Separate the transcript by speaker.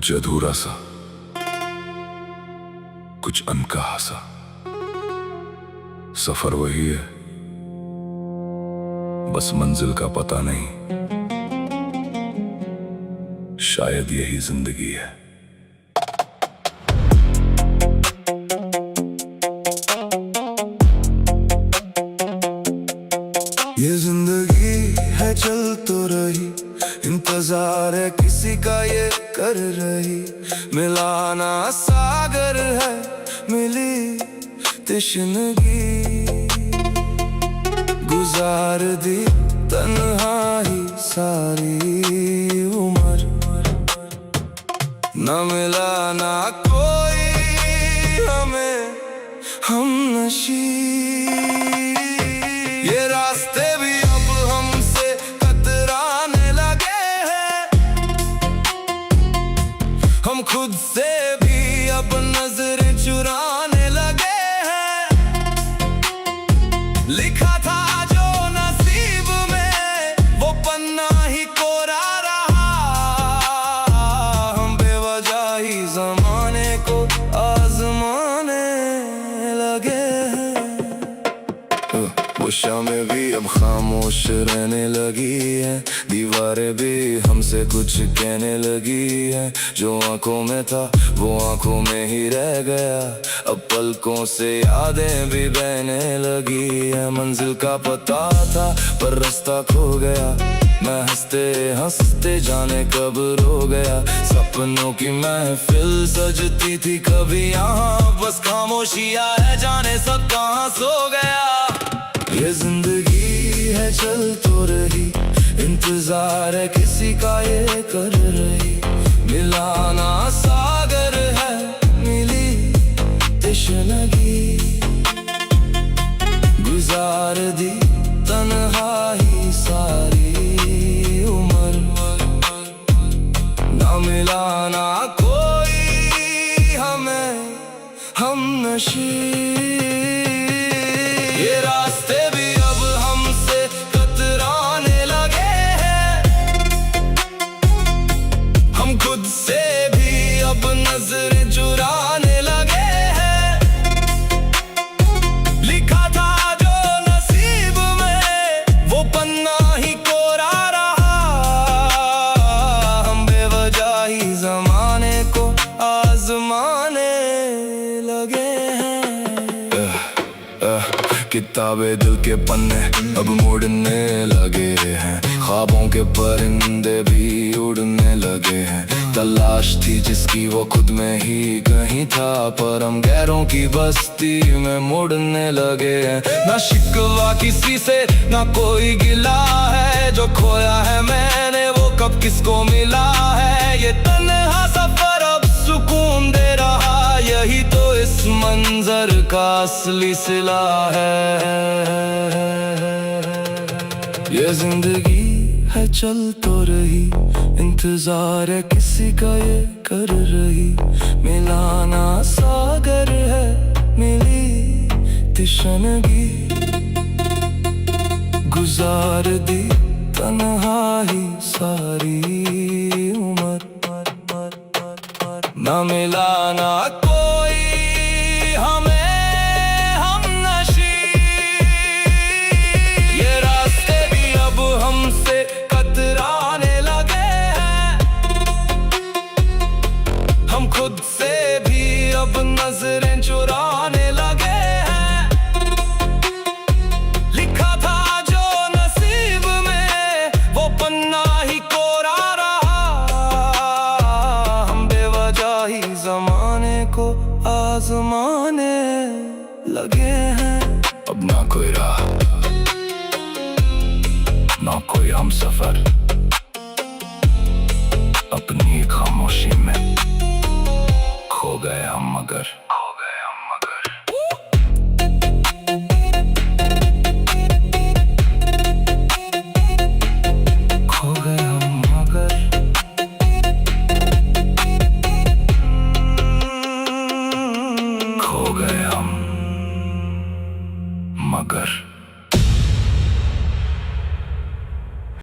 Speaker 1: कुछ अधूरा सा, कुछ अनकहा सा। सफर वही है, बस मंजिल का पता नहीं। शायद यही जिंदगी है। ये जिंदगी है चल तो रही, इंतजार है किसी का ये कर रही। मिलाना सागर है, मिली तश्नगी, गुजार दी तन्हाई सारी उम्र। न मिला ना कोई हमें हमनशी, ये रास्ते भी अब हमसे कतराने लगे हैं। हम खुद से भी अब नजरें चुराने लगे हैं। लिखा था जो नसीब में, वो पन्ना ही कोरा रहा। हम बेवजह ही जमाने को आजमाने लगे हैं। वो शामें भी अब खामोश रहने लगी है, दीवारें भी हमसे कुछ कहने लगी है। जो आंखों में था वो आंखों में ही रह गया, अब पलकों से यादें भी बहने लगी है। मंजिल का पता था पर रास्ता खो गया, मैं हंसते हंसते जाने कब रो गया। सपनों की महफिल सजती थी कभी यहाँ, बस खामोशियाँ है जाने सब कहाँ सो गया। ये जिंदगी है चल तो रही, इंतजार है किसी का ये कर रही। मिलाना सागर है, मिली तश्नगी, गुजार दी तन्हाई सारी उम्र। ना मिला ना कोई हमें हमनशी, ये रास्ते भी अब हमसे कतराने लगे हैं। हम खुद से भी अब नजरें चुराने लगे हैं। लिखा था जो नसीब में, वो पन्ना ही कोरा रहा। हम बेवजह ही जमाने को आजमाने लगे हैं। किताबें दिल के पन्ने अब मुड़ने लगे हैं, ख्वाबों के परिंदे भी उड़ने लगे हैं। तलाश थी जिसकी वो खुद में ही कहीं था, पर हम गैरों की बस्ती में मुड़ने लगे हैं। ना शिकवा किसी से ना कोई गिला है, जो खोया है मैंने वो कब किसको मिला है। ये तन्हा सफर अब सुकून दे रहा, यही तो इस मंजर का असली सिला है। ये जिंदगी है चल तो रही, इंतजार है किसी का ये कर रही। मिलाना सागर है, मिली तश्नगी, गुजार दी तन्हाई सारी उम्र। ना मिला ना कोई हमें हमनशी, ये रास्ते भी अब हमसे कतराने लगे हैं। हम खुद से भी अब नजरें चुराने लगे हैं। लिखा था जो नसीब में, वो पन्ना ही कोरा रहा। हम बेवजह ही जमाने को आजमाने लगे हैं। अब ना कोई राह, ना कोई हम सफर, अपनी खामोशी में खो गए हम मगर।